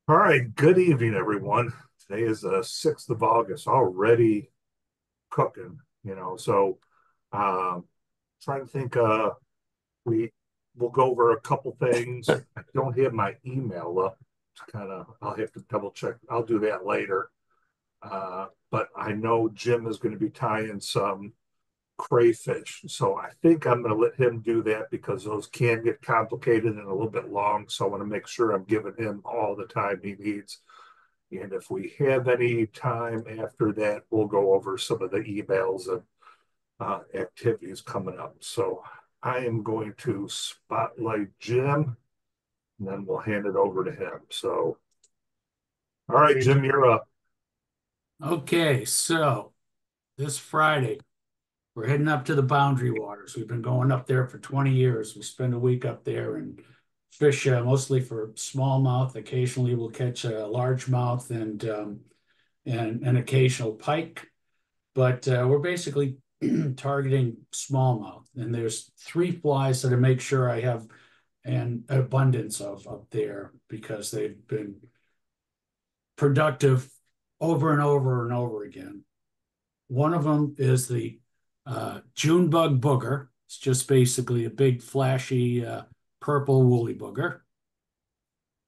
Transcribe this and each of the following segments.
All right, good evening, everyone. Today is the 6th of August, already cooking, So um trying to think we will go over a couple things. I don't have my email up to I'll have to double check. I'll do that later. But I know Jim is going to be tying some crayfish. So I think I'm going to let him do that because those can get complicated and a little bit long. So I want to make sure I'm giving him all the time he needs. And if we have any time after that, we'll go over some of the emails and activities coming up. So I am going to spotlight Jim and then we'll hand it over to him. So, all right, Jim, you're up. Okay, so this Friday, we're heading up to the Boundary Waters. We've been going up there for 20 years. We spend a week up there and fish mostly for smallmouth. Occasionally, we'll catch a largemouth and an occasional pike. But we're basically targeting smallmouth. And there's three flies that I make sure I have an abundance of up there because they've been productive over and over and over again. One of them is the June bug booger. It's just basically a big, flashy, purple woolly booger.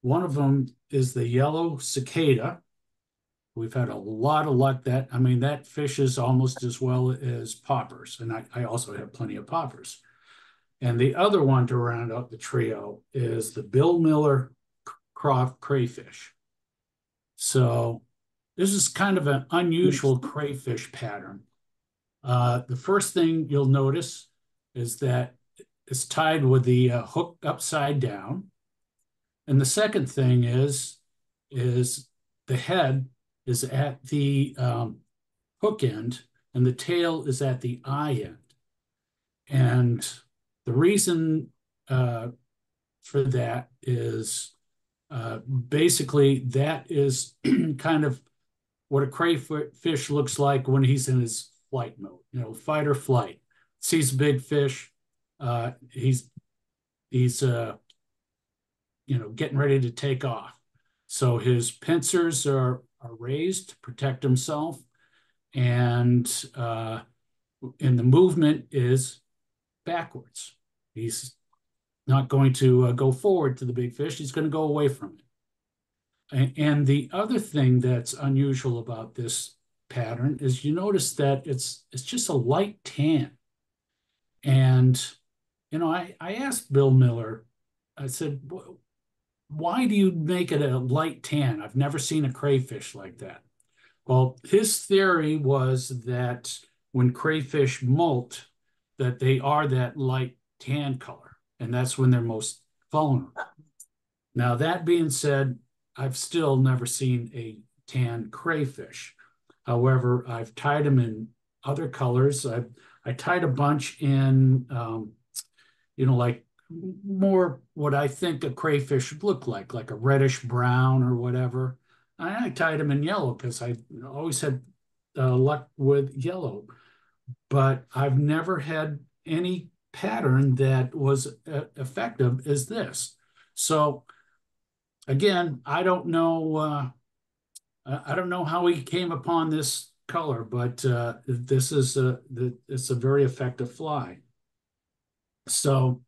One of them is the yellow cicada. We've had a lot of luck that, I mean, that fishes almost as well as poppers. And I also have plenty of poppers. And the other one to round out the trio is the Bill Miller Croft crayfish. So this is kind of an unusual crayfish pattern. The first thing you'll notice is that it's tied with the hook upside down. And the second thing is the head is at the hook end and the tail is at the eye end. And the reason for that is basically that is kind of what a crayfish looks like when he's in his flight mode, fight or flight. Sees a big fish, he's getting ready to take off. So his pincers are raised to protect himself, and the movement is backwards. He's not going to go forward to the big fish. He's going to go away from it. And the other thing that's unusual about this pattern is you notice that it's just a light tan. And I asked Bill Miller, I said, why do you make it a light tan? I've never seen a crayfish like that. Well, his theory was that when crayfish molt, that they are that light tan color, and that's when they're most vulnerable. Now, that being said, I've still never seen a tan crayfish. However, I've tied them in other colors. I tied a bunch in, like more what I think a crayfish should look like a reddish brown or whatever. I tied them in yellow because I always had luck with yellow, but I've never had any pattern that was effective as this. So again, I don't know how he came upon this color, but it's a very effective fly. So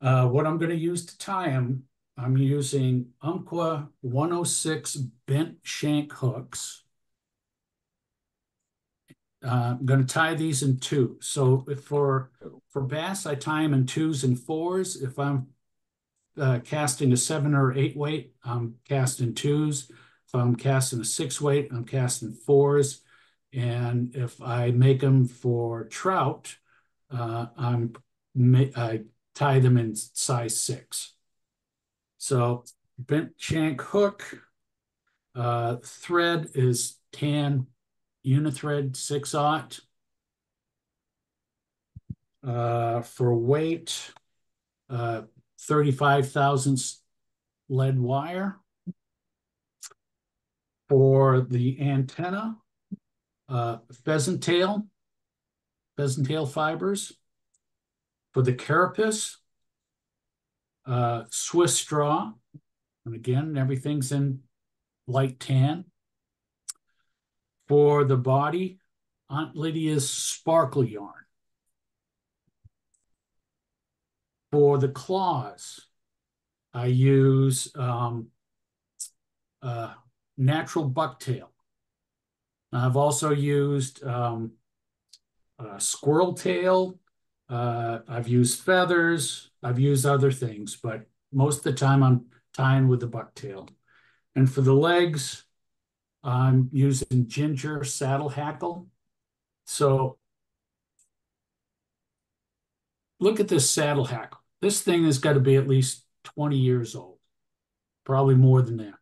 what I'm going to use to tie him, I'm using Umpqua 106 bent shank hooks. I'm going to tie these in two. So for bass, I tie them in twos and fours. If I'm casting a 7 or 8 weight, I'm casting twos. If I'm casting a 6 weight, I'm casting fours. And if I make them for trout, I tie them in size 6. So bent shank hook, thread is tan unithread 6/0. For weight, 35 thousandths lead wire. For the antenna, pheasant tail fibers. For the carapace, Swiss straw. And again, everything's in light tan. For the body, Aunt Lydia's sparkle yarn. For the claws, I use natural bucktail. I've also used squirrel tail. I've used feathers. I've used other things, but most of the time I'm tying with the bucktail. And for the legs, I'm using ginger saddle hackle. So look at this saddle hackle. This thing has got to be at least 20 years old, probably more than that.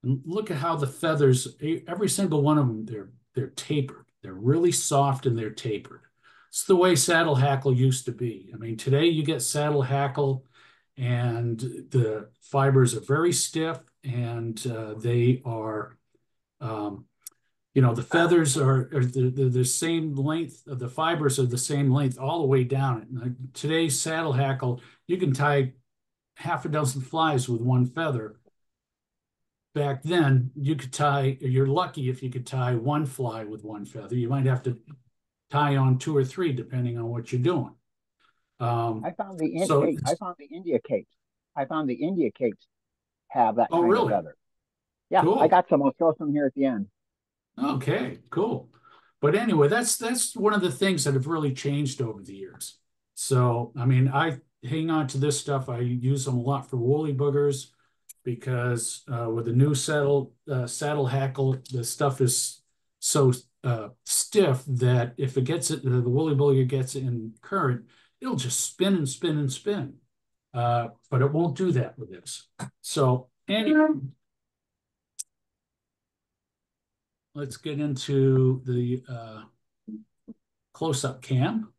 And look at how the feathers, every single one of them, they're tapered. They're really soft and they're tapered. It's the way saddle hackle used to be. I mean, today you get saddle hackle and the fibers are very stiff and they are, the feathers are the same length, the fibers are the same length all the way down. And today's saddle hackle, you can tie half a dozen flies with one feather. Back then, you're lucky if you could tie one fly with one feather. You might have to tie on two or three, depending on what you're doing. I found the in, So, hey, I found the India capes. I found the India capes have that oh, kind of really? feather. Yeah, I Cool. got some. I'll throw some here at the end. Okay, cool. But anyway, that's one of the things that have really changed over the years. So, I mean, I hang on to this stuff. I use them a lot for woolly boogers because with the new saddle hackle, the stuff is so stiff that if it gets it, the woolly booger gets it in current, it'll just spin and spin and spin. But it won't do that with this. So, anyway, let's get into the close-up cam.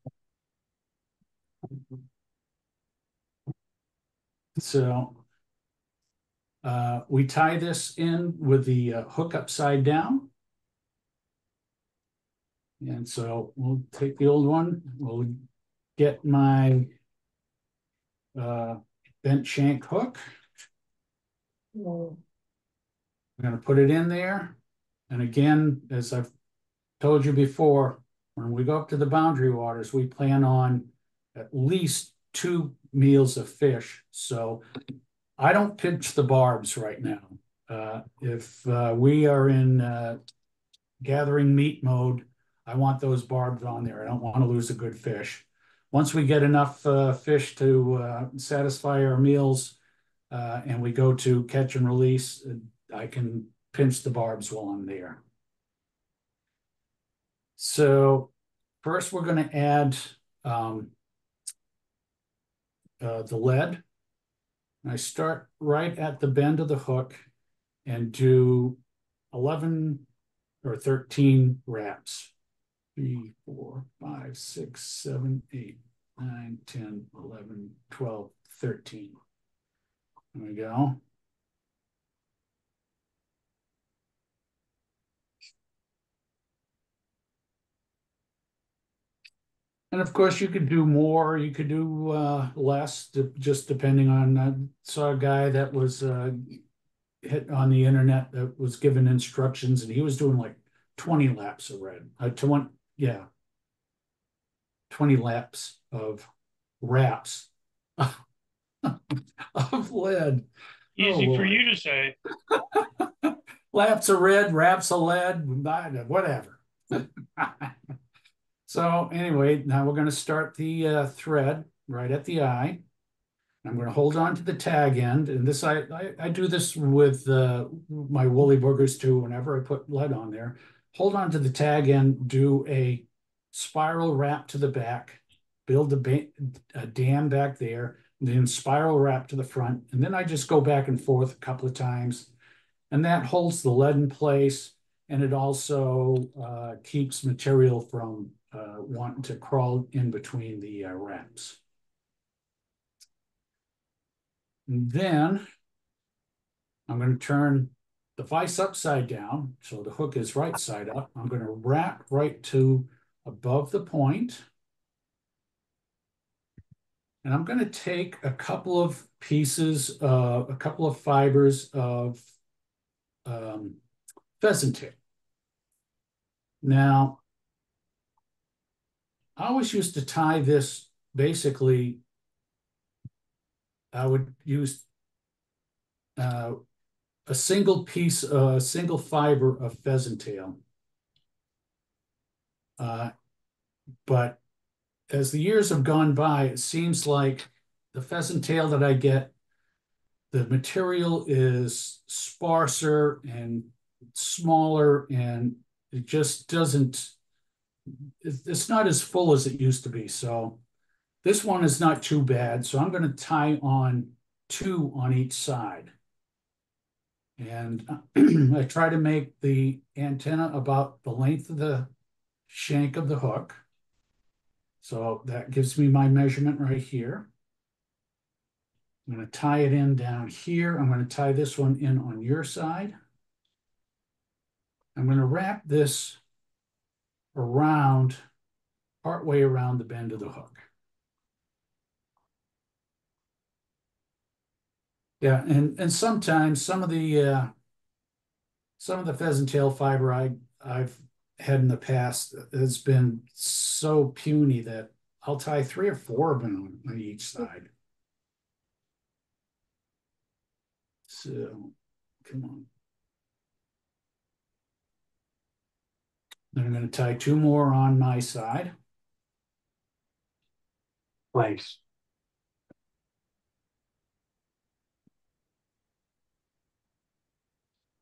So we tie this in with the hook upside down. And so we'll take the old one. We'll get my bent shank hook. I'm going to put it in there. And again, as I've told you before, when we go up to the boundary waters, we plan on at least 2 meals of fish. So I don't pinch the barbs right now. If we are in gathering meat mode, I want those barbs on there. I don't want to lose a good fish. Once we get enough fish to satisfy our meals and we go to catch and release, I can pinch the barbs while I'm there. So first we're going to add the lead. I start right at the bend of the hook and do 11 or 13 wraps. 3, 4, 5, 6, 7, 8, 9, 10, 11, 12, 13. There we go. And of course, you could do more, you could do less, just depending on. I saw a guy that was hit on the internet that was given instructions, and he was doing like 20 laps of red. 20 laps of wraps of lead. Easy for you to say. Laps of red, wraps of lead, whatever. So anyway, now we're going to start the thread right at the eye. I'm going to hold on to the tag end, and this I do this with my woolly boogers too. Whenever I put lead on there, hold on to the tag end, do a spiral wrap to the back, build a dam back there, and then spiral wrap to the front, and then I just go back and forth a couple of times, and that holds the lead in place, and it also keeps material from wanting to crawl in between the wraps. And then I'm going to turn the vise upside down, so the hook is right side up. I'm going to wrap right to above the point. And I'm going to take a couple of pieces, a couple of fibers of pheasant tail. Now, I always used to tie this, basically, I would use a single piece, a single fiber of pheasant tail. But as the years have gone by, it seems like the pheasant tail that I get, the material is sparser and smaller, and it just doesn't, it's not as full as it used to be. So this one is not too bad. So I'm going to tie on 2 on each side. And I try to make the antenna about the length of the shank of the hook. So that gives me my measurement right here. I'm going to tie it in down here. I'm going to tie this one in on your side. I'm going to wrap this around, partway around the bend of the hook. Yeah, and sometimes some of the pheasant tail fiber I've had in the past has been so puny that I'll tie 3 or 4 of them on each side. So, come on. Then I'm going to tie 2 more on my side. Place.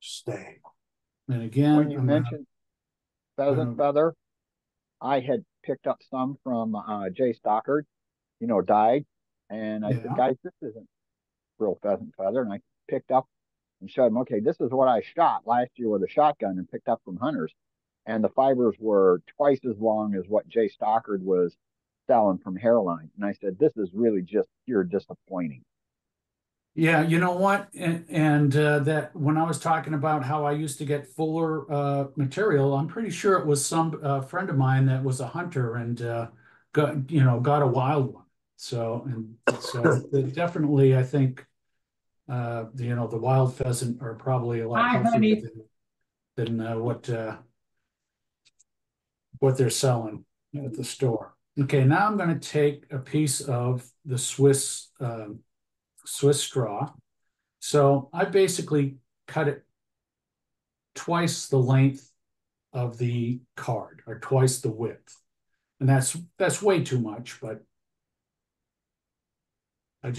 Stay. And again, When you mentioned pheasant feather, I had picked up some from Jay Stockard, dyed. And I said, guys, this isn't real pheasant feather. And I picked up and showed him, okay, this is what I shot last year with a shotgun and picked up from hunters. And the fibers were twice as long as what Jay Stockard was selling from Hairline. And I said, this is really just pure disappointing. Yeah, you know what? And that when I was talking about how I used to get fuller material, I'm pretty sure it was some friend of mine that was a hunter and got a wild one. So definitely, I think the wild pheasant are probably a lot healthier than what they're selling at the store. Okay, now I'm going to take a piece of the Swiss straw. So I basically cut it twice the length of the card, or twice the width. And that's way too much, but I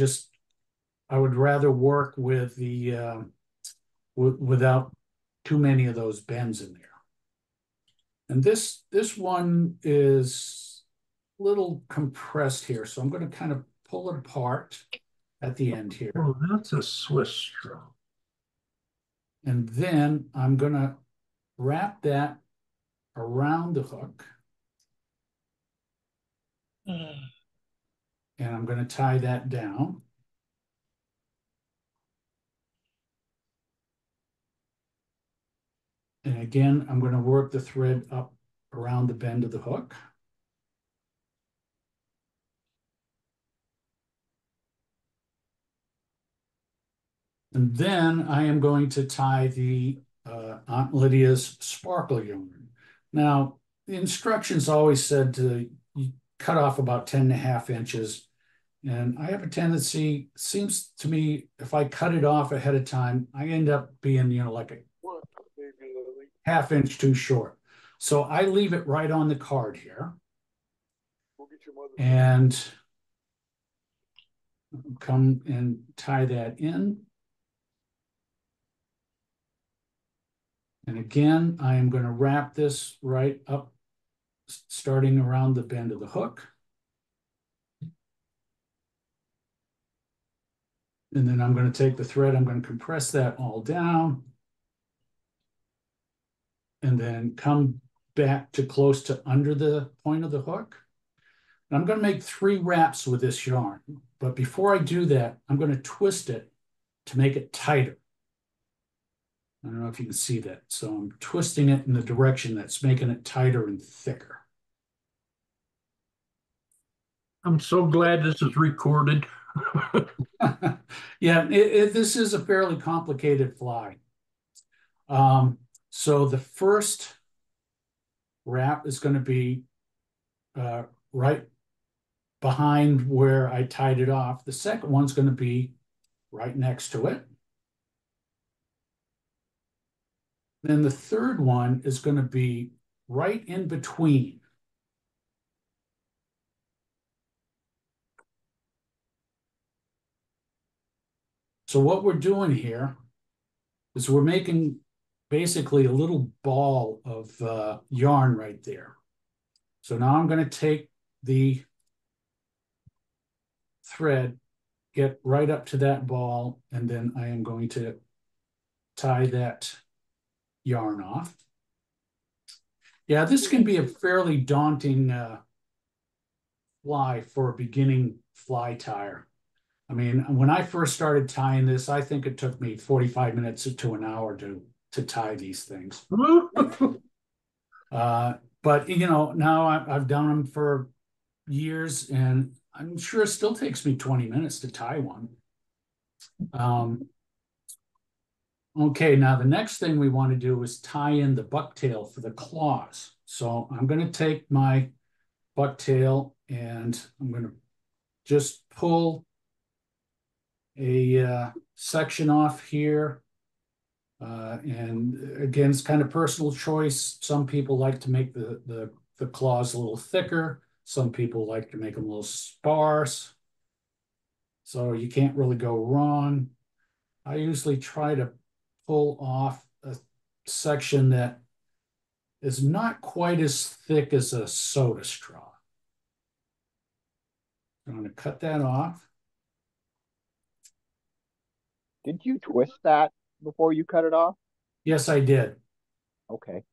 would rather work with the without too many of those bends in there. And this one is a little compressed here, so I'm going to kind of pull it apart at the end here. Oh, that's a Swiss straw. And then I'm going to wrap that around the hook. And I'm going to tie that down. And again, I'm going to work the thread up around the bend of the hook. And then I am going to tie the Aunt Lydia's sparkle yarn. Now, the instructions always said to cut off about 10.5 inches. And I have a tendency, seems to me, if I cut it off ahead of time, I end up being, like a ½ inch too short. So I leave it right on the card here. And come and tie that in. And again, I am going to wrap this right up, starting around the bend of the hook. And then I'm going to take the thread, I'm going to compress that all down. And then come back to close to under the point of the hook. And I'm going to make 3 wraps with this yarn. But before I do that, I'm going to twist it to make it tighter. I don't know if you can see that. So I'm twisting it in the direction that's making it tighter and thicker. I'm so glad this is recorded. Yeah, this is a fairly complicated fly. So the first wrap is going to be right behind where I tied it off. The second one's going to be right next to it. Then the third one is going to be right in between. So what we're doing here is we're making basically a little ball of yarn right there. So now I'm going to take the thread, get right up to that ball, and then I am going to tie that yarn off. Yeah, this can be a fairly daunting fly for a beginning fly tire. I mean, when I first started tying this, I think it took me 45 minutes to an hour to tie these things. But you know, now I've done them for years, and I'm sure it still takes me 20 minutes to tie one. Okay, now the next thing we want to do is tie in the bucktail for the claws. So I'm going to take my bucktail and I'm going to just pull a section off here. And again, it's kind of personal choice. Some people like to make the claws a little thicker. Some people like to make them a little sparse. So you can't really go wrong. I usually try to pull off a section that is not quite as thick as a soda straw. I'm going to cut that off. Did you twist that before you cut it off? Yes, I did. Okay.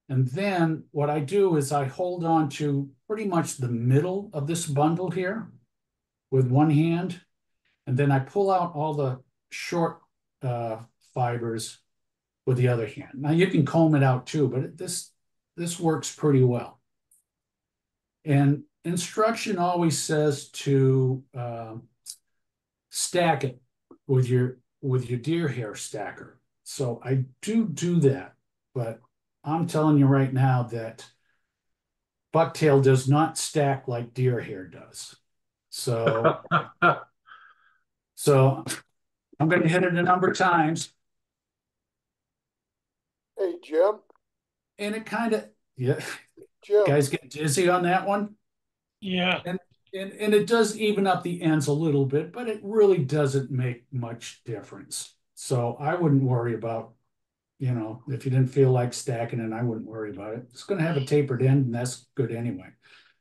And then what I do is I hold on to pretty much the middle of this bundle here with one hand, and then I pull out all the short fibers with the other hand. Now you can comb it out too, but this works pretty well. And instruction always says to stack it with your deer hair stacker. So I do that, but I'm telling you right now that bucktail does not stack like deer hair does. So so I'm going to hit it a number of times. Hey, Jim. And it kind of, yeah, Jim. guys get dizzy on that one. Yeah. And it does even up the ends a little bit, but it really doesn't make much difference. So I wouldn't worry about, you know, if you didn't feel like stacking it, I wouldn't worry about it. It's going to have a tapered end, and that's good anyway.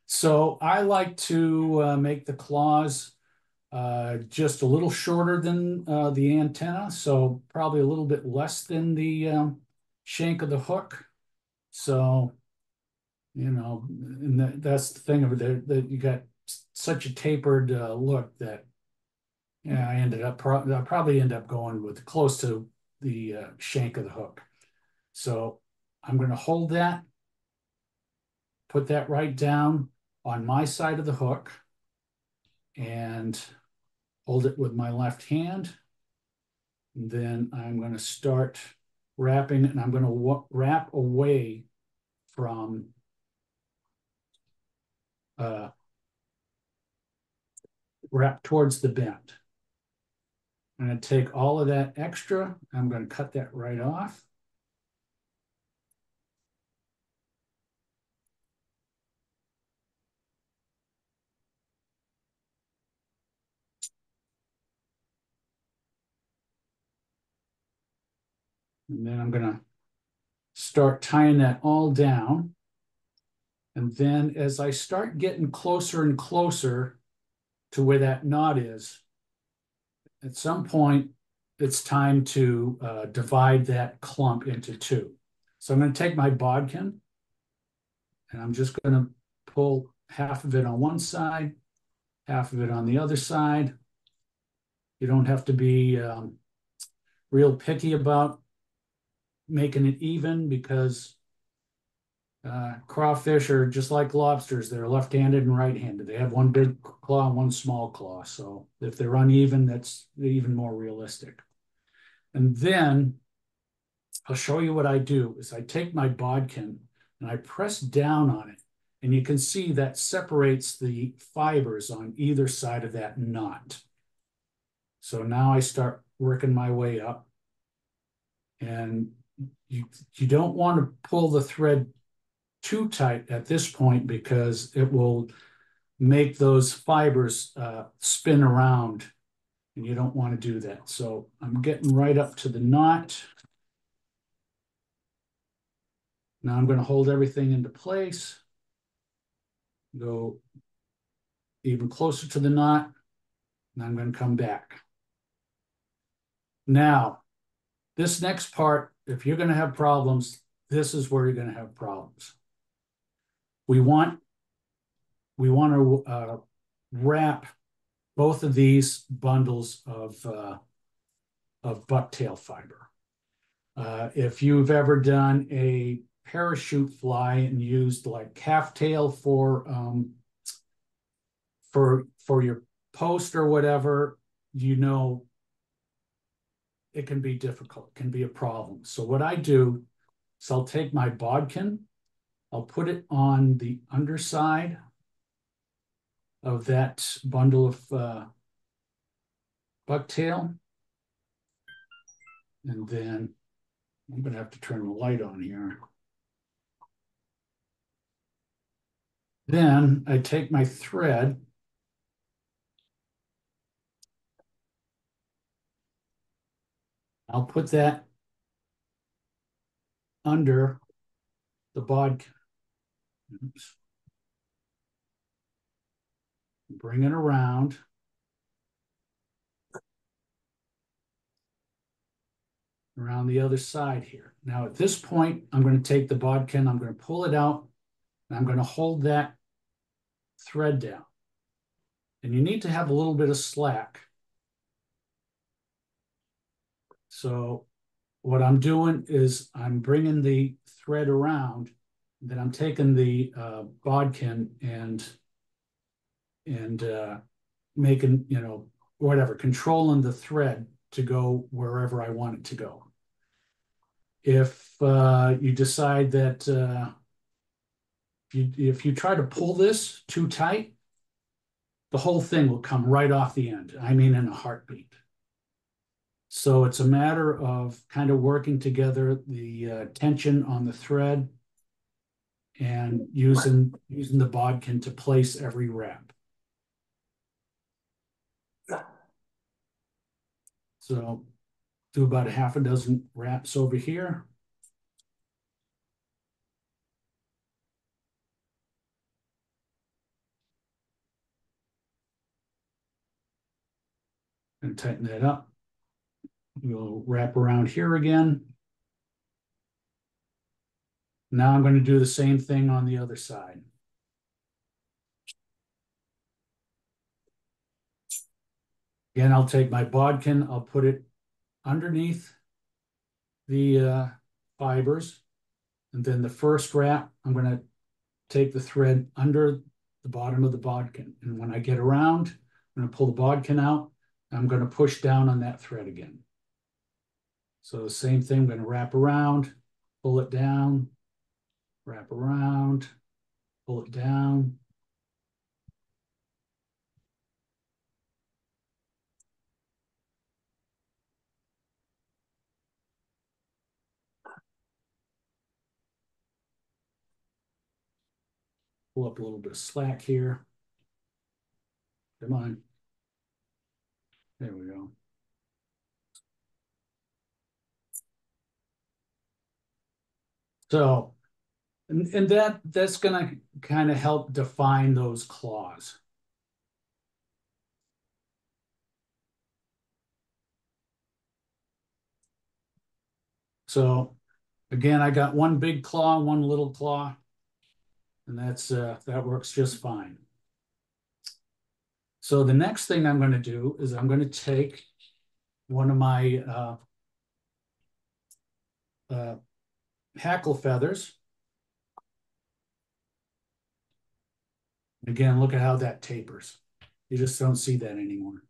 So I like to make the claws just a little shorter than the antenna, so probably a little bit less than the shank of the hook. So, you know, and that's the thing of it, that you got such a tapered look that, yeah, I probably end up going with close to the shank of the hook. So I'm going to hold that, put that right down on my side of the hook, and hold it with my left hand. And then I'm going to start wrapping, and I'm going to wrap away from wrap towards the bend. I'm going to take all of that extra. I'm going to cut that right off. And then I'm going to start tying that all down. And then as I start getting closer and closer to where that knot is, at some point, it's time to divide that clump into two. So I'm going to take my bodkin, and I'm just going to pull half of it on one side, half of it on the other side. You don't have to be real picky about making it even, because Crawfish are just like lobsters. They're left-handed and right-handed. They have one big claw and one small claw. So if they're uneven, that's even more realistic. And then I'll show you what I do is I take my bodkin and I press down on it. And you can see that separates the fibers on either side of that knot. So now I start working my way up. And you don't want to pull the thread too tight at this point because it will make those fibers spin around, and you don't want to do that. So I'm getting right up to the knot. Now I'm going to hold everything into place, go even closer to the knot, and I'm going to come back. Now, this next part, if you're going to have problems, this is where you're going to have problems. We want to wrap both of these bundles of bucktail fiber. If you've ever done a parachute fly and used like calf tail for your post or whatever, you know it can be difficult, can be a problem. So what I do is I'll take my bodkin, I'll put it on the underside of that bundle of bucktail. And then I'm going to have to turn the light on here. Then I take my thread, I'll put that under the bodkin. Oops. Bring it around. Around the other side here. Now at this point, I'm going to take the bodkin, I'm going to pull it out, and I'm going to hold that thread down. And you need to have a little bit of slack. So what I'm doing is I'm bringing the thread around, then I'm taking the bodkin and making, you know, whatever, controlling the thread to go wherever I want it to go. If you decide that if you try to pull this too tight, the whole thing will come right off the end. I mean, in a heartbeat. So it's a matter of kind of working together the tension on the thread and using the bodkin to place every wrap. So do about a half a dozen wraps over here. And tighten that up. We'll wrap around here again. Now I'm going to do the same thing on the other side. Again, I'll take my bodkin, I'll put it underneath the fibers. And then the first wrap, I'm going to take the thread under the bottom of the bodkin. And when I get around, I'm going to pull the bodkin out. I'm going to push down on that thread again. So the same thing, I'm going to wrap around, pull it down, wrap around, pull it down. Pull up a little bit of slack here. Come on. There we go. So, and that's going to kind of help define those claws. So again, I got one big claw, one little claw, and that works just fine. So the next thing I'm going to do is I'm going to take one of my hackle feathers, Again, look at how that tapers. You just don't see that anymore.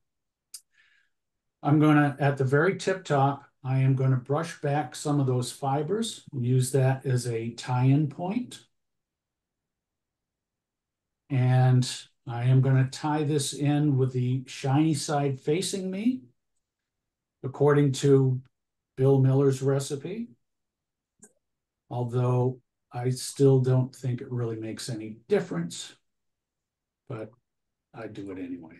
I'm gonna, at the very tip top, I am gonna brush back some of those fibers, use that as a tie-in point. And I am gonna tie this in with the shiny side facing me, according to Bill Miller's recipe. Although I still don't think it really makes any difference, but I do it anyway.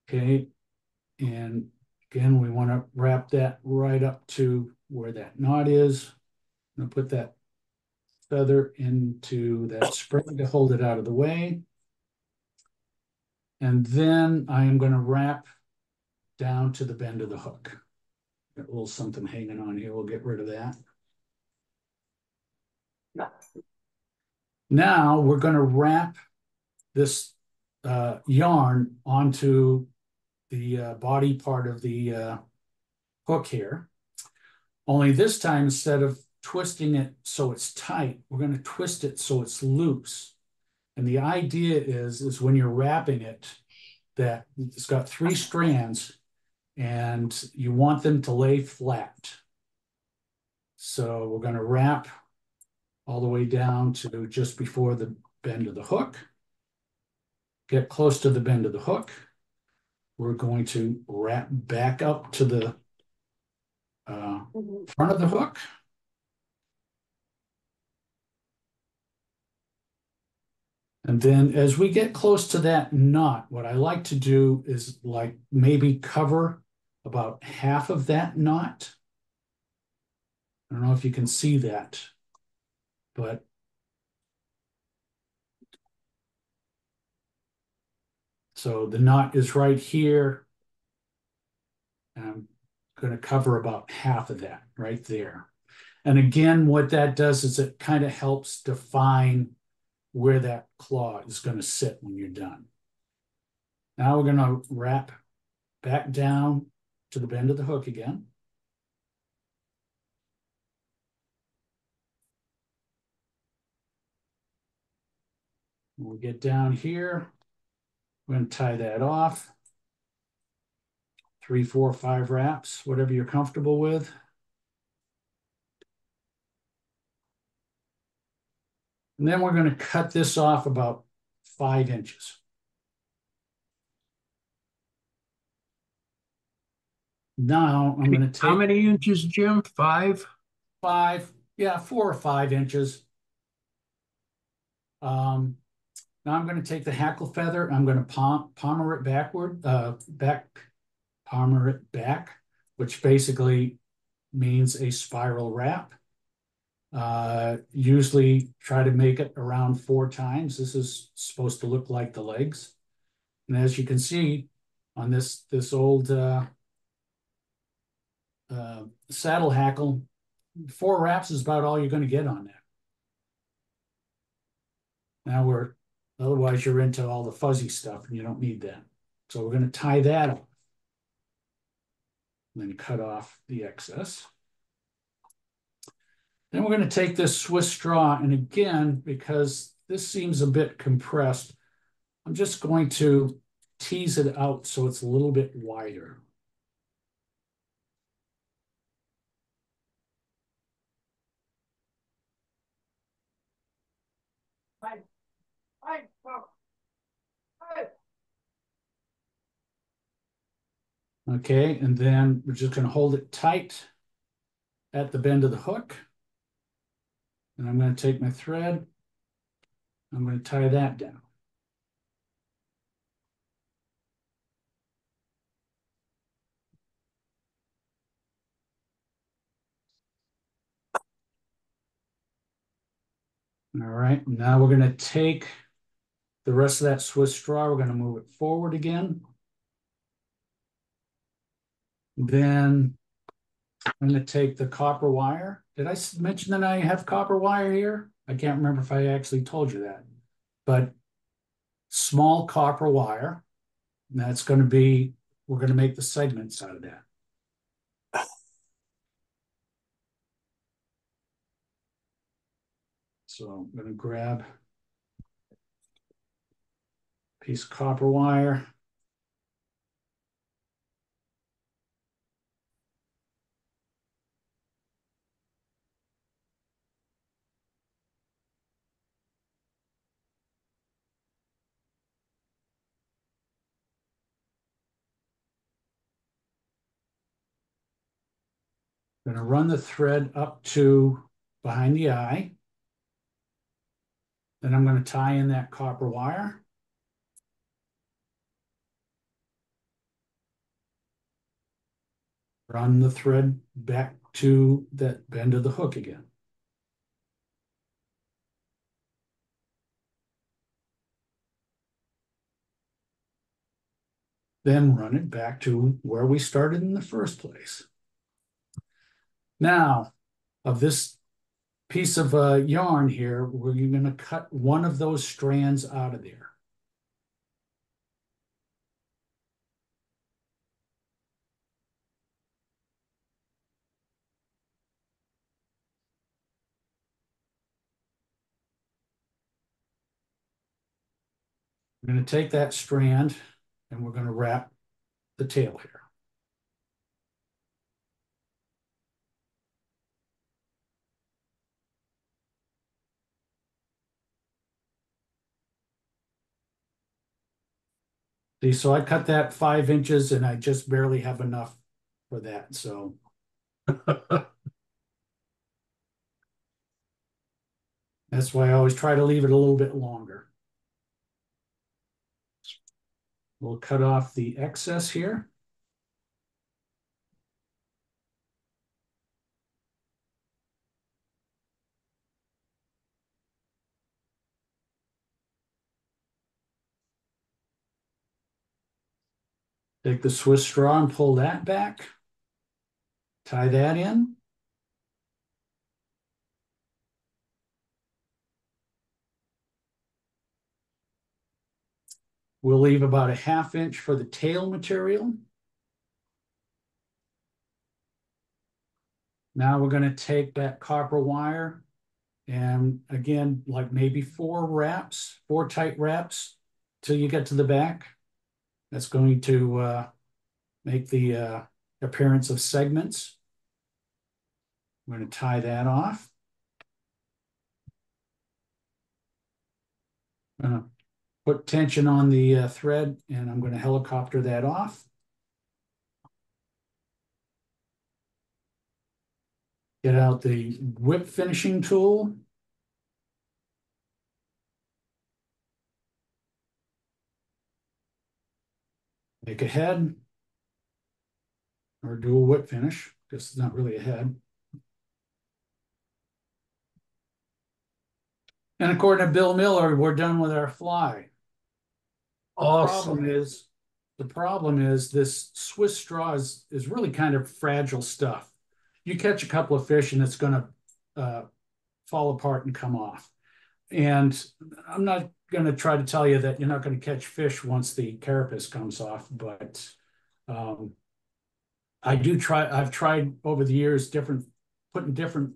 Okay, and again, we want to wrap that right up to where that knot is. I'm gonna put that feather into that spring to hold it out of the way. And then I am going to wrap down to the bend of the hook. Got a little something hanging on here. We'll get rid of that. Now we're going to wrap this yarn onto the body part of the hook here. Only this time, instead of twisting it so it's tight, we're going to twist it so it's loose. And the idea is when you're wrapping it, that it's got 3 strands and you want them to lay flat. So we're going to wrap all the way down to just before the bend of the hook. Get close to the bend of the hook. We're going to wrap back up to the front of the hook. And then as we get close to that knot, what I like to do is like maybe cover about half of that knot. I don't know if you can see that, but so the knot is right here. And I'm going to cover about half of that right there. And again, what that does is it kind of helps define where that claw is going to sit when you're done. Now we're going to wrap back down to the bend of the hook again. When we get down here, we're going to tie that off. 3, 4, 5 wraps, whatever you're comfortable with. And then we're going to cut this off about 5 inches. Now I'm going to take— How many inches, Jim? 5? 5, yeah, 4 or 5 inches. Now I'm going to take the hackle feather. I'm going to palmer it backward, palmer it back, which basically means a spiral wrap. Usually try to make it around 4 times. This is supposed to look like the legs. And as you can see on this old saddle hackle, 4 wraps is about all you're going to get on that. Now otherwise you're into all the fuzzy stuff and you don't need that. So we're going to tie that up. And then cut off the excess. Then we're going to take this Swiss straw, and again, because this seems a bit compressed, I'm just going to tease it out so it's a little bit wider. Okay, and then we're just going to hold it tight at the bend of the hook. And I'm going to take my thread. I'm going to tie that down. All right, now we're going to take the rest of that Swiss straw. We're going to move it forward again. Then I'm going to take the copper wire. Did I mention that I have copper wire here? I can't remember if I actually told you that. But small copper wire. And that's going to be, we're going to make the segments out of that. So I'm going to grab piece of copper wire. I'm going to run the thread up to behind the eye. Then I'm going to tie in that copper wire. Run the thread back to that bend of the hook again. Then run it back to where we started in the first place. Now, of this piece of yarn here, we're going to cut one of those strands out of there. We're going to take that strand and we're going to wrap the tail here. See, so I cut that 5 inches and I just barely have enough for that. So that's why I always try to leave it a little bit longer. We'll cut off the excess here. Take the Swiss straw and pull that back. Tie that in. We'll leave about a 1/2 inch for the tail material. Now we're going to take that copper wire and again, like maybe 4 wraps, 4 tight wraps till you get to the back. That's going to make the appearance of segments. I'm going to tie that off. I'm going to put tension on the thread and I'm going to helicopter that off. Get out the whip finishing tool. Make a head or do a whip finish, because it's not really a head. And according to Bill Miller, we're done with our fly. Awesome. The problem is this Swiss straw is really kind of fragile stuff. You catch a couple of fish and it's going to fall apart and come off. And I'm not going to try to tell you that you're not going to catch fish once the carapace comes off, but I've tried over the years putting different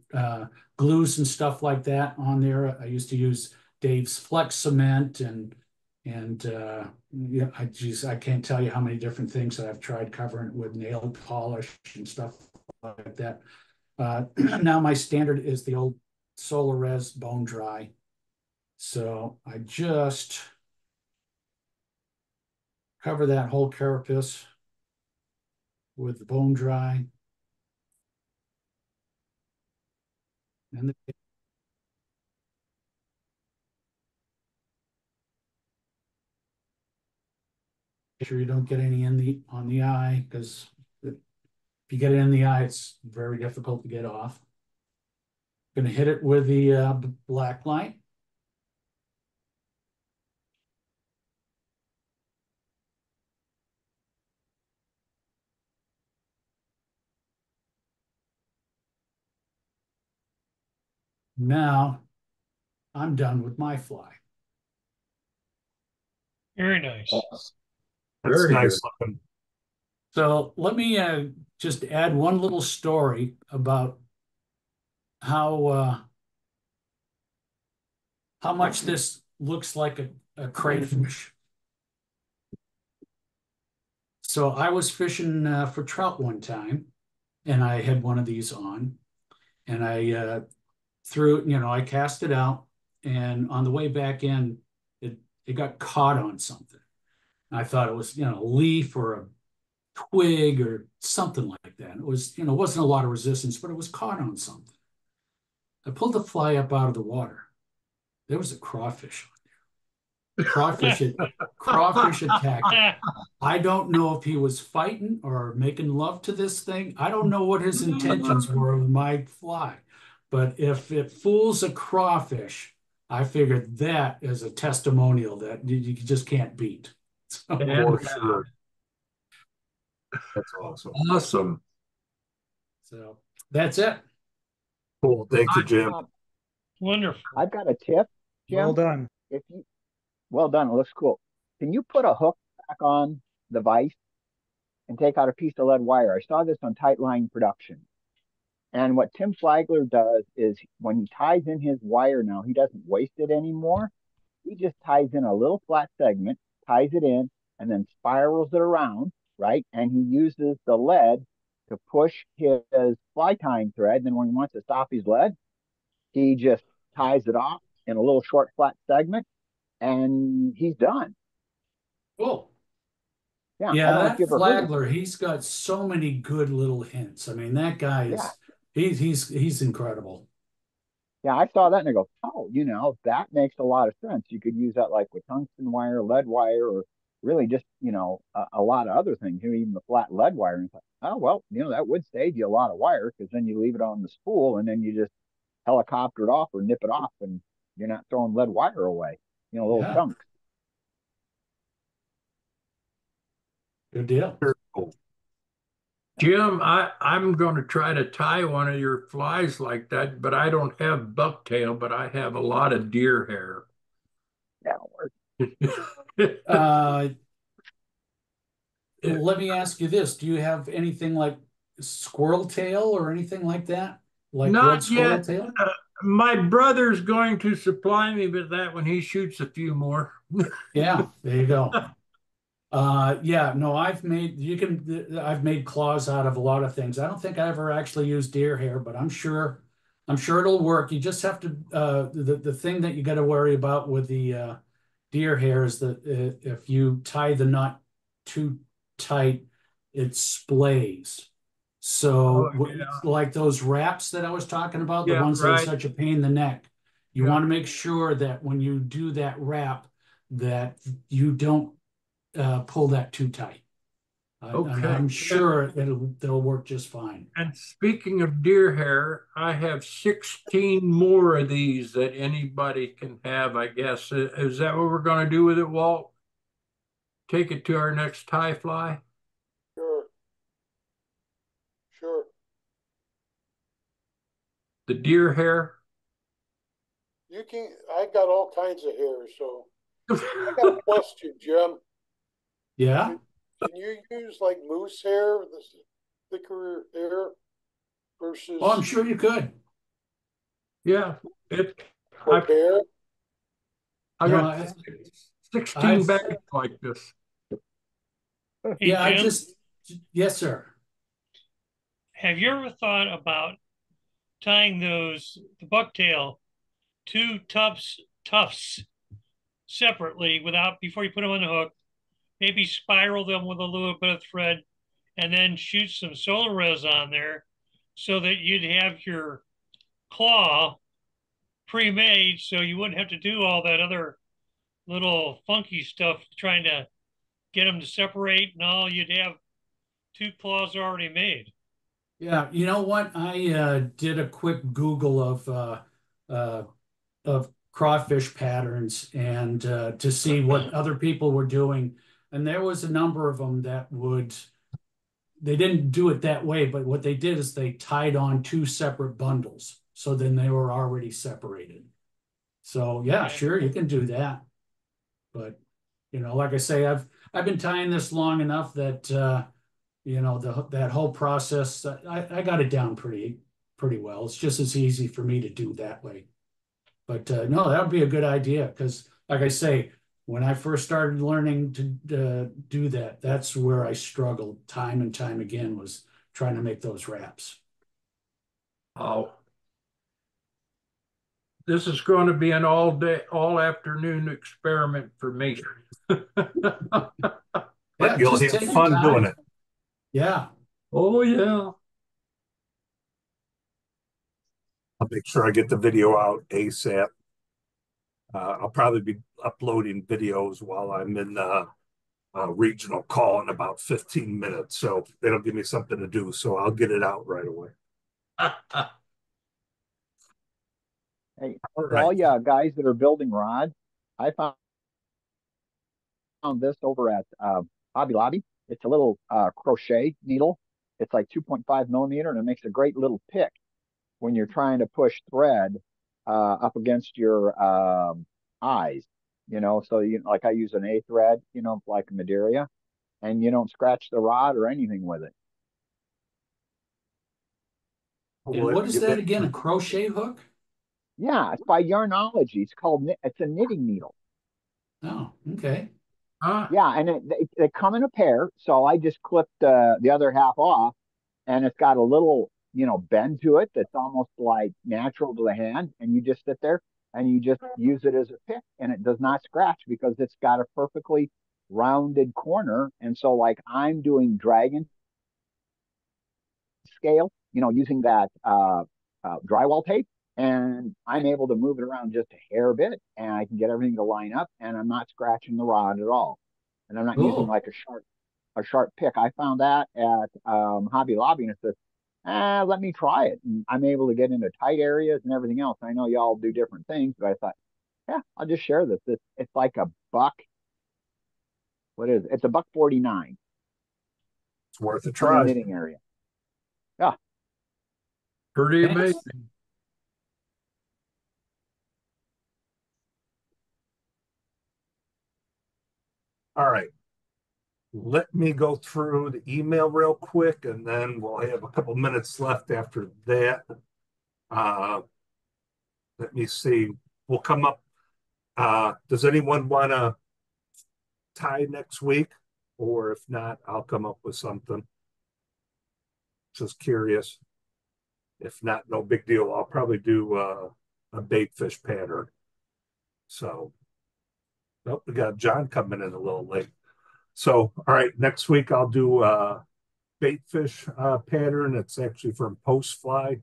glues and stuff like that on there. I used to use Dave's Flex Cement and yeah, I can't tell you how many different things that I've tried covering it with nail polish and stuff like that. Now my standard is the old Solar Res Bone Dry. So I just cover that whole carapace with the Bone Dry. And make sure you don't get any on the eye, because if you get it in the eye, it's very difficult to get off. Going to hit it with the black light. Now I'm done with my fly. Very nice. That's Very nice good. looking. So let me just add one little story about how much this looks like a crayfish. So I was fishing for trout one time, and I had one of these on, and I threw it, I cast it out, and on the way back in, it got caught on something. I thought it was, a leaf or a twig or something like that. It was, wasn't a lot of resistance, but it was caught on something. I pulled the fly up out of the water. There was a crawfish on there. Crawfish attacked it. I don't know if he was fighting or making love to this thing. I don't know what his intentions were with my fly. But if it fools a crawfish, I figured that is a testimonial that you just can't beat. So, For sure. That's awesome. Awesome. so that's it. Cool. Thank you, Jim. Wonderful. I've got a tip, Jim. Well done. Well done. It looks cool. Can you put a hook back on the vise and take out a piece of lead wire? I saw this on Tightline Production. And what Tim Flagler does is when he ties in his wire now, he doesn't waste it anymore. He just ties in a little flat segment, ties it in, and then spirals it around, right? And he uses the lead to push his fly tying thread. Then when he wants to stop his lead, he just ties it off in a little short flat segment, and he's done. Cool. Yeah, Yeah, I don't know if that you've ever heard of Flagler, he's got so many good little hints. I mean, that guy Yeah. is he's incredible. Yeah, I saw that and I go, oh, that makes a lot of sense. You could use that like with tungsten wire, lead wire, or really just, a lot of other things, even the flat lead wire. And it's like, oh, well, that would save you a lot of wire because then you leave it on the spool and then you just helicopter it off or nip it off and you're not throwing lead wire away, little Yeah. chunks. Good deal. Very cool. Jim, I'm going to try to tie one of your flies like that, but I don't have bucktail, but I have a lot of deer hair. Uh, let me ask you this. Do you have anything like squirrel tail or anything like that? Like red Not squirrel yet. tail? My brother's going to supply me with that when he shoots a few more. Yeah, there you go. Yeah, no, I've made claws out of a lot of things. I don't think I ever actually used deer hair, but I'm sure it'll work. You just have to the thing that you got to worry about with the deer hair is that if you tie the knot too tight, it splays. So like those wraps that I was talking about, the ones that are such a pain in the neck, you want to make sure that when you do that wrap that you don't pull that too tight. And I'm sure they'll work just fine. And speaking of deer hair, I have 16 more of these that anybody can have, I guess. Is that what we're going to do with it, Walt? Take it to our next tie fly? Sure. The deer hair? I got all kinds of hair, so I got a question, Jim. Yeah. Can you use like moose hair, this thicker hair versus Oh, I'm sure you could. Yeah. bear? I got 16 bags like this. Hey, Yeah, Jim, yes, sir. have you ever thought about tying the bucktail two tufts separately before you put them on the hook? Maybe spiral them with a little bit of thread and then shoot some solar res on there so that you'd have your claw pre-made so you wouldn't have to do all that other little funky stuff trying to get them to separate and all. You'd have two claws already made. Yeah, you know what? I did a quick Google of crawfish patterns and to see what other people were doing. And there was a number of them that they didn't do it that way, but what they did is they tied on two separate bundles. So then they were already separated. So yeah, sure, you can do that. But, like I say, I've been tying this long enough that, that whole process, I got it down pretty well. It's just as easy for me to do that way. But no, that would be a good idea because, like I say, when I first started learning to do that, that's where I struggled time and time again, was trying to make those wraps. Oh, this is going to be an all day, all afternoon experiment for me. But Yeah, you'll just have take your fun doing time. it. Yeah. Oh, yeah. I'll make sure I get the video out ASAP. I'll probably be uploading videos while I'm in regional call in about 15 minutes. So it'll give me something to do. So I'll get it out right away. Hey, All for all right. you guys that are building rods, I found this over at Hobby Lobby. It's a little crochet needle. It's like 2.5 millimeter, and it makes a great little pick when you're trying to push thread up against your eyes. So like I use an A thread, like Madeira, and you don't scratch the rod or anything with it. And what is that again? A crochet hook? Yeah, it's by Yarnology. It's a knitting needle. Oh, okay. Yeah, and they come in a pair. So I just clipped the other half off, and it's got a little, bend to it that's almost like natural to the hand. And you just sit there and you just use it as a pick, and it does not scratch because it's got a perfectly rounded corner. And so, like, I'm doing dragon scale, using that drywall tape, and I'm able to move it around just a hair bit, and I can get everything to line up, and I'm not scratching the rod at all, and I'm not using Cool. like a sharp pick. I found that at Hobby Lobby, and it says, let me try it. And I'm able to get into tight areas and everything else. I know y'all do different things, but I thought, yeah, I'll just share this. It's like a buck. What is it? It's a buck 49 It's worth a in the try. knitting area. Yeah. Pretty Thanks. amazing. All right. Let me go through the email real quick, and then we'll have a couple minutes left after that. Uh, let me see. We'll come up. Does anyone want to tie next week? Or if not, I'll come up with something. Just curious. If not, no big deal. I'll probably do a bait fish pattern. So, nope, we got John coming in a little late. So, all right, next week I'll do bait fish pattern. It's actually from Post Fly.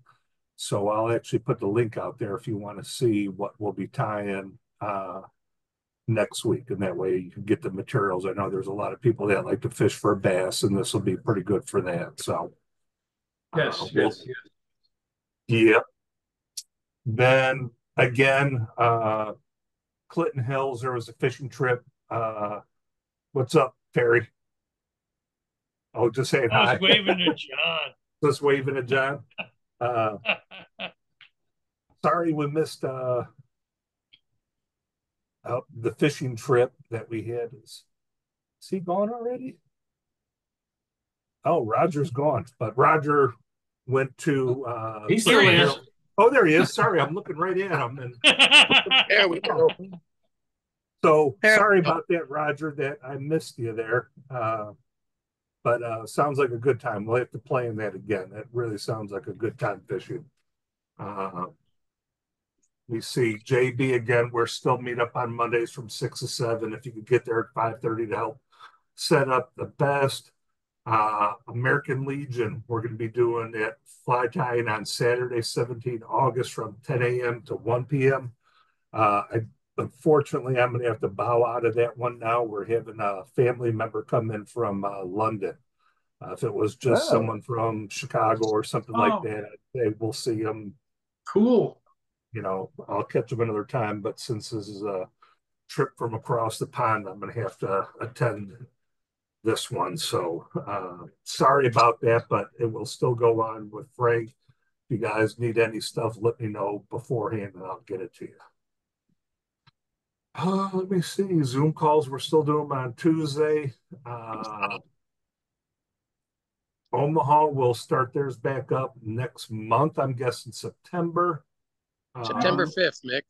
So I'll actually put the link out there if you want to see what we'll be tying next week. And that way you can get the materials. I know there's a lot of people that like to fish for bass, and this will be pretty good for that. So, Yes, yes. Yep. Then again, Clinton Hills, there was a fishing trip. What's up, Terry? Oh, just saying I hi. was waving to John. Just waving at John. Sorry we missed the fishing trip that we had. Is he gone already? Oh, Roger's gone. But Roger went to He's Here still he there. is. Oh, there he is. Sorry, I'm looking right at him. And There we go. so sorry about that, Roger, that I missed you there. But sounds like a good time. We'll have to plan that again. That really sounds like a good time fishing. We see JB again. We're still meet up on Mondays from 6 to 7. If you could get there at 5:30 to help set up the best. American Legion, we're going to be doing that fly tying on Saturday, 17 August from 10 a.m. to 1 p.m. Unfortunately, I'm going to have to bow out of that one now. We're having a family member come in from London. If it was just someone from Chicago or something like that, I'd say we'll see them. Cool. I'll catch them another time. But since this is a trip from across the pond, I'm going to have to attend this one. So sorry about that, but it will still go on with Frank. If you guys need any stuff, let me know beforehand and I'll get it to you. Let me see. Zoom calls, we're still doing them on Tuesday. Omaha will start theirs back up next month. I'm guessing September. September 5th, Mick.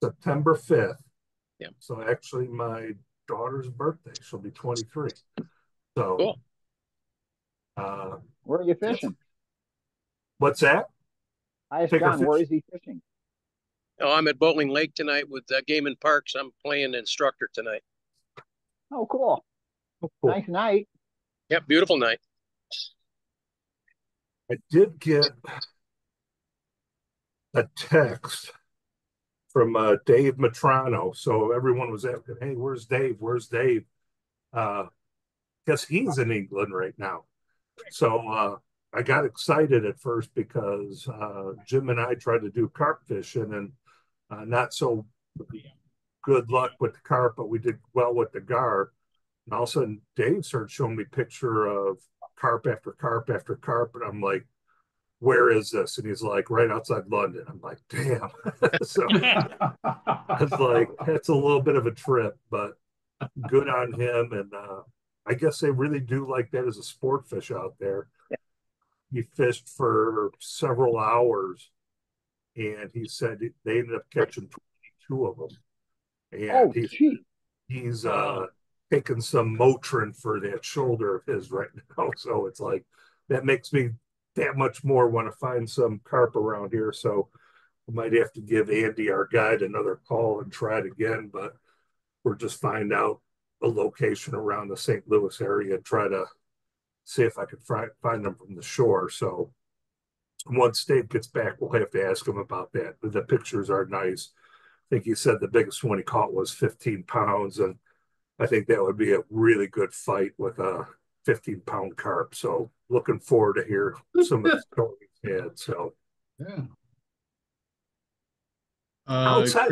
September 5th. Yeah. So actually, my daughter's birthday, she'll be 23. So, Cool. Where are you fishing? What's that? I asked Take her John, where fish. is he fishing? Oh, I'm at Bowling Lake tonight with Game and Parks. I'm playing instructor tonight. Oh, cool. Oh, cool. Nice night. Yep, beautiful night. I did get a text from Dave Matrano. So everyone was asking, "Hey, where's Dave? Where's Dave?" Guess he's in England right now. So I got excited at first because Jim and I tried to do carp fishing and not so good luck with the carp, but we did well with the gar. And all of a sudden, Dave started showing me picture of carp after carp after carp, and I'm like, "Where is this?" And he's like, "Right outside London." I'm like, "Damn!" So I was like, "That's a little bit of a trip, but good on him." And I guess they really do like that as a sport fish out there. He fished for several hours, and he said they ended up catching 22 of them. And Oh, gee. he's Wow. taking some Motrin for that shoulder of his right now. So it's like that makes me that much more want to find some carp around here. So I might have to give Andy, our guide, another call and try it again. But we're just find out a location around the St. Louis area and try to see if I could find them from the shore. So once Dave gets back, we'll have to ask him about that. The pictures are nice. I think he said the biggest one he caught was 15 pounds, and I think that would be a really good fight with a 15-pound carp. So looking forward to hear some of the stories he had. So Yeah. outside,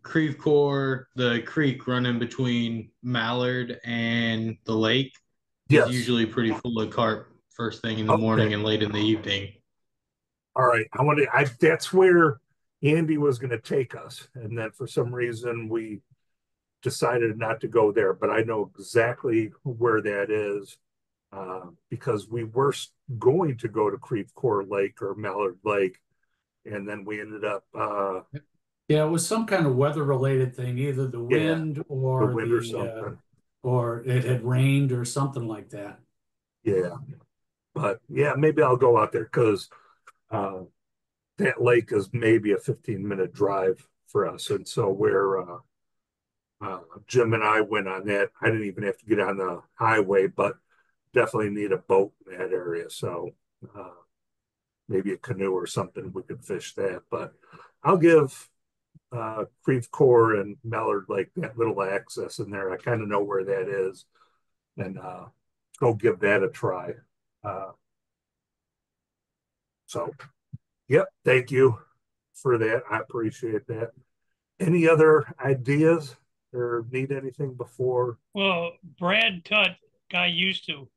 Creve Coeur, the creek running between Mallard and the lake is yes. usually pretty full of carp first thing in the Okay. morning and late in the evening. All right. That's where Andy was going to take us. And then for some reason, we decided not to go there, but I know exactly where that is because we were going to go to Creve Coeur Lake or Mallard Lake, and then we ended up, Yeah, it was some kind of weather-related thing, either the yeah, wind the or wind or something. or it had rained or something like that. Yeah, but yeah, maybe I'll go out there because uh, that lake is maybe a 15-minute drive for us, and so where Jim and I went on that, I didn't even have to get on the highway, but definitely need a boat in that area. So uh, maybe a canoe or something, we could fish that. But I'll give Creve Coeur and Mallard Lake that little access in there. I kind of know where that is, and go give that a try. Uh, so, yep, thank you for that. I appreciate that. Any other ideas or need anything before? Well, Brad Tutt, guy used to,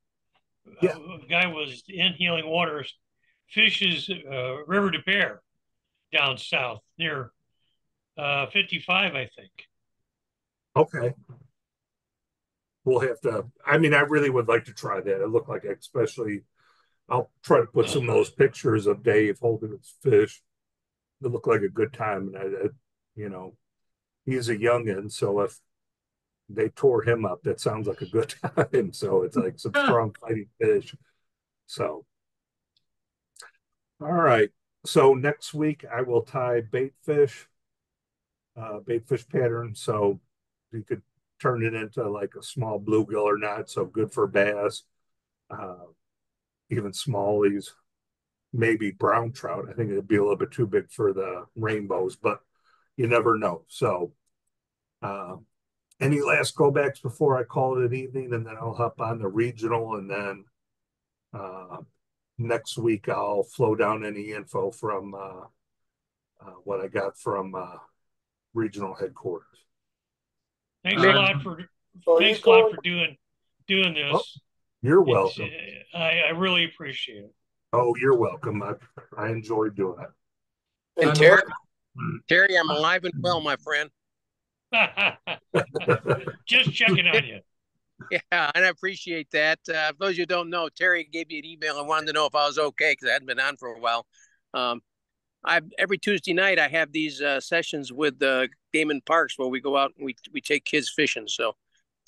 Yeah. guy was in Healing Waters, fishes River de Bear down south near 55, I think. Okay. We'll have to. I mean, I really would like to try that. It looked like, especially, I'll try to put some of those pictures of Dave holding his fish. It looked like a good time, and you know, he's a youngin, so if they tore him up, that sounds like a good time. So it's like some strong fighting fish. So, all right. So next week I will tie bait fish pattern. So you could turn it into like a small bluegill or not. So good for bass, uh, even smallies, maybe brown trout. I think it'd be a little bit too big for the rainbows, but you never know. So, uh, any last go backs before I call it an evening, and then I'll hop on the regional, and then uh, next week I'll flow down any info from what I got from regional headquarters. Thanks a lot for doing Oh, this. you're welcome. I really appreciate it. Oh, you're welcome. I enjoyed doing it. And Terry, I'm alive and well, my friend. Just checking on you. Yeah, and I appreciate that. For those of you who don't know, Terry gave me an email and wanted to know if I was okay because I hadn't been on for a while. every Tuesday night I have these sessions with Game and Parks where we go out and we take kids fishing. So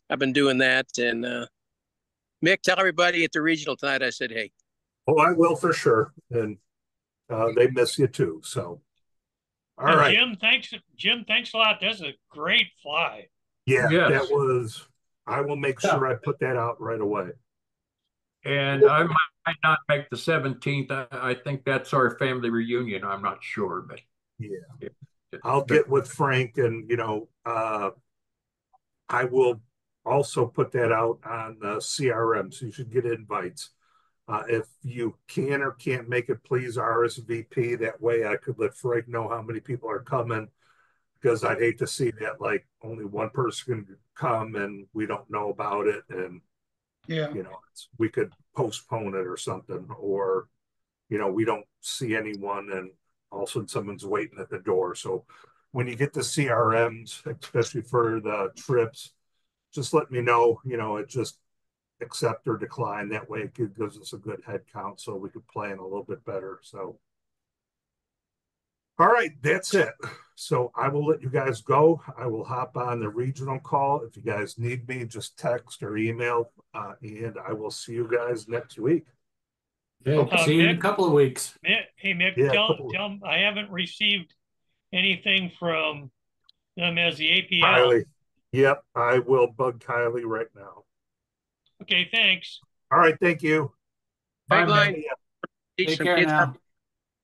I've been doing that. And Mick, tell everybody at the regional tonight I said hey. Oh, I will for sure. And they miss you too. So, all and right. Jim, thanks a lot. That's a great fly. Yeah, Yes. that was. I will make sure I put that out right away. And I might not make the 17th. I think that's our family reunion. I'm not sure, but yeah. I'll get with Frank, and I will also put that out on CRM, so you should get invites. If you can or can't make it, please RSVP. That way I could let Frank know how many people are coming, because I'd hate to see that like only one person can come and we don't know about it. And, we could postpone it or something, or, we don't see anyone and all of a sudden someone's waiting at the door. So when you get the CRMs, especially for the trips, just let me know, it just accept or decline. That way it gives us a good head count so we could plan a little bit better. So, all right, that's it. So I will let you guys go. I will hop on the regional call. If you guys need me, just text or email, and I will see you guys next week. Okay, see you in a couple of weeks. Mick, hey, Mick, tell them I haven't received anything from them as the APL. Kylie. Yep, I will bug Kylie right now. Okay, thanks. All right, thank you. Bye, Take care now.